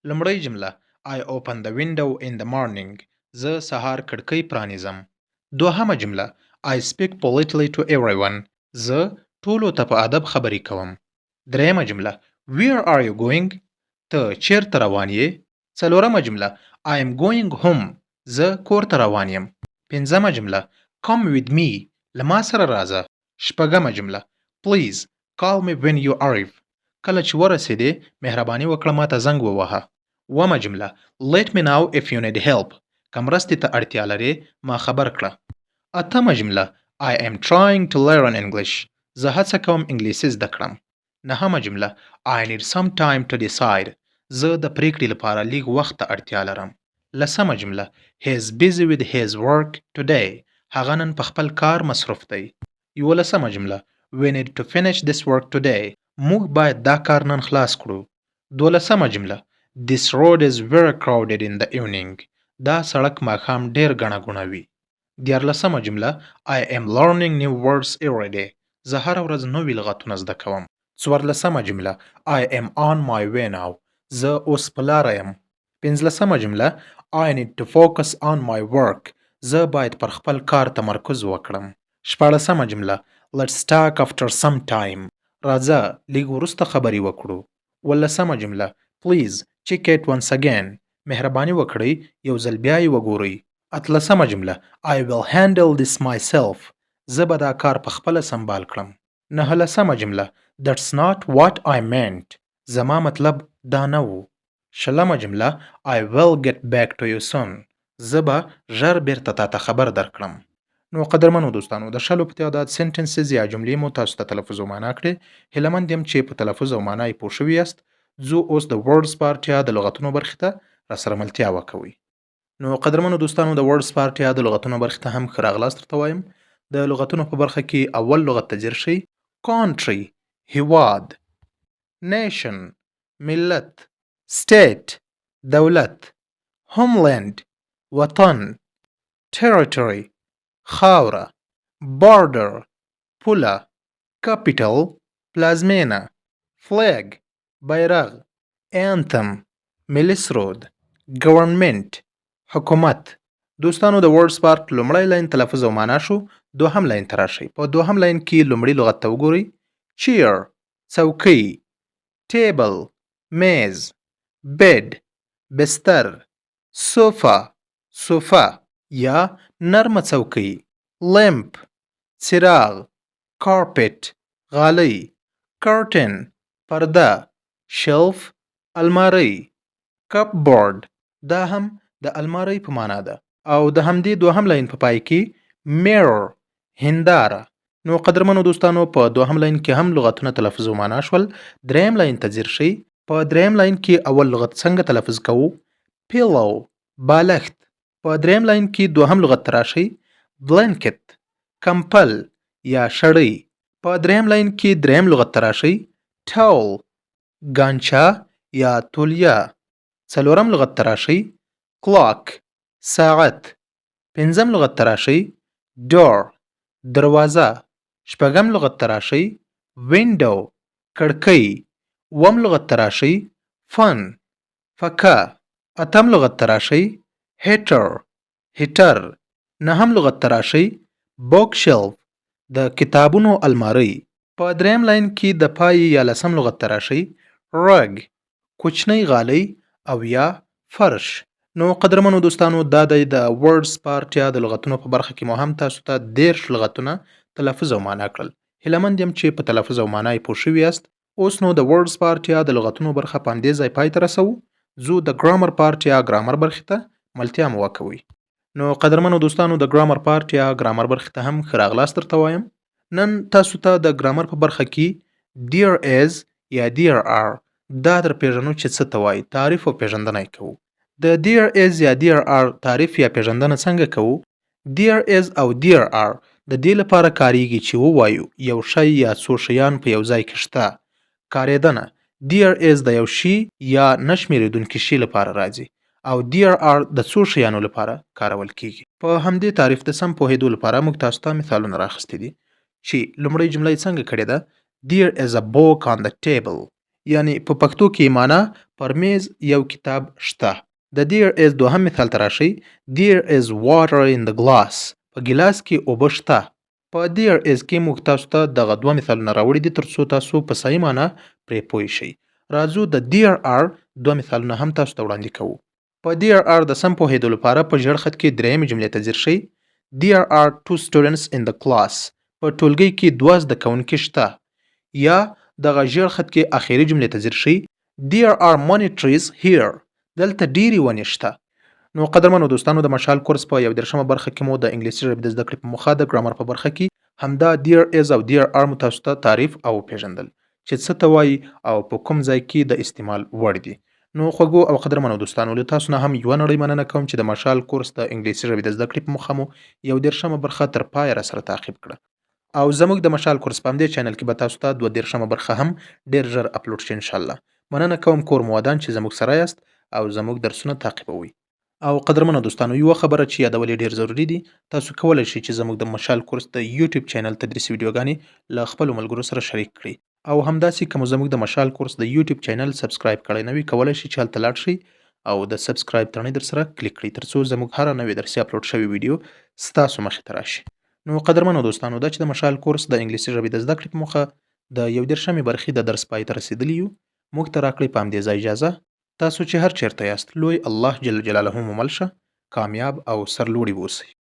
لومړی جمله I open the window in the morning. زه سهار کړکۍ پرانیزم. دوهمه جمله I speak politely to everyone. زه ټولو ته په ادب خبرې کوم. دریمه جمله Where are you going؟ ته چیرته روان یې؟ څلورمه جمله I am going home. زه کور ته روان یم. پنځمه جمله Come with me. له ما سره راځه. شپږمه جمله Please call me when you arrive. کله چې ورسېدې مهرباني وکړه ما ته زنګ ووهه. اوومه جمله Let me know if you need help. که مرستې ته اړتیا لرې ما خبر کړه. اتمه جمله I am trying to learn English. زه هڅه کوم انګلیسي زده کړم. نهمه جمله I need some time to decide. زه د پریکړې لپاره لږ وخت ته اړتیا لرم. لسمه جمله He is busy with his work today. هغه نن په خپل کار مصروف دی. یولسمه جمله We need to finish this work today. موږ باید دا کار نن خلاص کړو. دولسمه جمله This road is very crowded in the evening. دا سړک ماښام ډیر ګڼه ګوڼه وي. دیارلسمه جمله I am learning new words every day. زه هره ورځ نوي لغتونه زده کوم. څوارلسمه جمله I am on my way now. زه اوس په لاره یم. پنځلسمه جمله I need to focus on my work. زه باید پر خپل کار تمرکز وکړم. شپاړسمه جمله Let's talk after some time. راځه لږ وروسته خبرې وکړو. ولسمه جمله Please check it once again. مهرباني وکړئ یو ځل بیا یې وګورئ. اتلسمه جمله I will handle this myself. زه به دا کار په خپله سنبال کړم. نهلسمه جمله That's not what I meant. زما مطلب دا نه و. شلمه جمله I will get back to you soon. زه به ژر بیرته تاته خبر درکړم. نو قدرمنو دوستانو د شلو په تعداد سنټنسز یا جملې مو تاسو ته تلفظ او معنا کړې. هیله مند یم چې په تلفظ او معنا یې پوه شوي یاست. زه اوس د ورډز په اړتیا د لغتونو برخې ته راسره ملتیا وکوئ. نو قدرمنو دوستانو د ورډز په اړتیا د لغتونو برخې ته هم ښه راغلاست درته وایم. د لغتونو په برخه کې اول لغت ته ځیر شئ. country هیواد، nation ملت، state دولت، homeland وطن، territory خاوره، border پوله، capital پلازمینه، flag بیرغ، anthem ملي سرود، government حکومت. دوستانو د ورډز پارت لومړی لاین تلفظ او معنا شو. دوهم لاین ته راشئ. په دوهم لاین کې لومړي لغت ته وګورئ. chair څوکۍ، table میز، bed بستر، sofa صوفه یا نرمه څوکۍ، lamp څراغ، carpet غالۍ، curtain پرده، shelf الماری، cupboard دا هم د الماری په معنا ده او د همدې دوهم لاین په پای کې mirror هنداره. نو قدرمنو دوستانو په دوهم لاین کې هم لغتونه تلفظ او معنا شول. دریم لاین ته ځیر شئ. په دریم لاین کې اول لغت څنګه تلفظ کوو؟ pillow بالښت. په دریم لاین کې دوهم لغت ته راشئ. blanket کمپل یا شړۍ. په دریم لاین کې دریم لغت ته راشئ. towel ګانچه یا تولیه. څلورم لغت ته راشئ. clock ساعت. پنځم لغت ته راشئ. door دروازه. شپږم لغت ته راشئ. window کړکۍ. اووم لغت ته راشئ. fun فکه. اتم لغت ته راشئ. heater نهم لغت ته راشئ. bookshelf د کتابونو الماری. په دریم لاین کې د پای یا لسم لغت ته راشئ. rug کوچنی غالۍ او یا فرش. نو قدرمنو دوستانو دا د ورډز په اړتیا د لغتونو په برخه کې مو هم تاسو ته 13 لغتونه تلفظ او معنا کړل. هیله مند یم چې په تلفظ او معنا یې پوه شوي یاست. اوس نو د ورډز په اړتیا د لغتونو برخه په همدې ځای پای ته رسوو. زه د ګرامر په اړتیا ګرامر برخې ته ملتیا مو وکوئ. نو قدرمنو دوستانو د ګرامر په اړتیا ګرامر برخې ته هم ښه راغلاست درته وایم. نن تاسو ته د ګرامر په برخه کې dear is یا dear are دا در پیژنو چې څه ته وایي. تعریف او پیژندنه یې کوو. د dear is یا dear are تعریف یا پیژندنه څنګه کوو؟ dear is او dear are د دې لپاره کاریږي چې ووایو یو شی یا څو شیان په یو ځای کې شته. کارېدنه dear is د یو شي یا نشمېرېدونکي شي لپاره راځي او dear are د څو شیانو لپاره کارول کیږي. په همدې تعریف د سم پوهېدو لپاره موږ تاسو ته مثالونه راخستي دي چې لومړی جمله یې څنګه کړې ده. There is a book on the table. یعنی په پښتو کې معنا پر میز یو کتاب شته. د there is دوهم مثال ته راشئ. There is water in the glass. په ګیلاس کې اوبه شته. په there is کې موږ تاسو ته دغه دوه مثالونه راوړي دي ترڅو تاسو په صحیح معنا پرې پوه شئ. راځو د there are دوه مثالونه هم تاسو ته وړاندې کوو. په there are د سم پوهېدو لپاره په ژړ خط کې درېیمې جملې ته ځیر شئ. There are two students in the class. په ټولګي کې دوه زده کوونکي شته. یا دغه ژړ خط کې اخیری جملې ته ځیر شئ. There are many trees here. دلته ډېرې ونې شته. نو قدرمنو دوستانو د مشال کورس په 11مه برخه کې مو د انګلیسي ژبې د زده کړې په موخه د ګرامر په برخه کې همدا there is او there are مو تاسو ته تعریف او پیژندل چې څه ته وایي او په کوم ځای کې د استعمال وړ دي. نو خوږو او قدرمنو دوستانو له تاسو نه هم یوه نړۍ مننه کوم چې د مشال کورس د انګلیسي ژبې د زده کړې په موخه مو 11مه برخه تر پایه را سره تعقیب کړه. او زموږ د مشال کورس په همدې چینل کې به تاسو ته 22مه برخه هم ډېر ژر اپلوډ شي ان شاء الله. مننه کوم کور مو ودان چې زموږ سره یاست او زموږ درسونه تعقیبوي. او قدرمنو دوستانو یوه خبره چې یادول ډیر ضروری دي. تاسو کولی شئ چې زموږ د مشال کورس د یوټیوب چینل تدریسي ویډیوګانې له خپلو ملګرو سره شریک کړئ. او همداسې که مو زموږ د مشال کورس د یوټیوب چینل سبسکرایب کړی نه وي کولی شئ چې هلته لاړ شئ او د سبسکرایب تڼۍ در سره کلیک کړئ ترڅو زموږ هره نوې درسي اپلوډ شوې ویډیو ستاسو مخې ته راشي. نو قدرمنو دوستانو دا چې د مشال کورس د انګلیسي ژبې د زده کړې په موخه د 11مې برخې د درس پای ته رسیدلی یو. موږ ته راکړئ په همدې ځای اجازه. تاسو چې هر چیرته یاست لوی الله جل جلاله مو مل شه. کامیاب او سرلوړي اوسئ.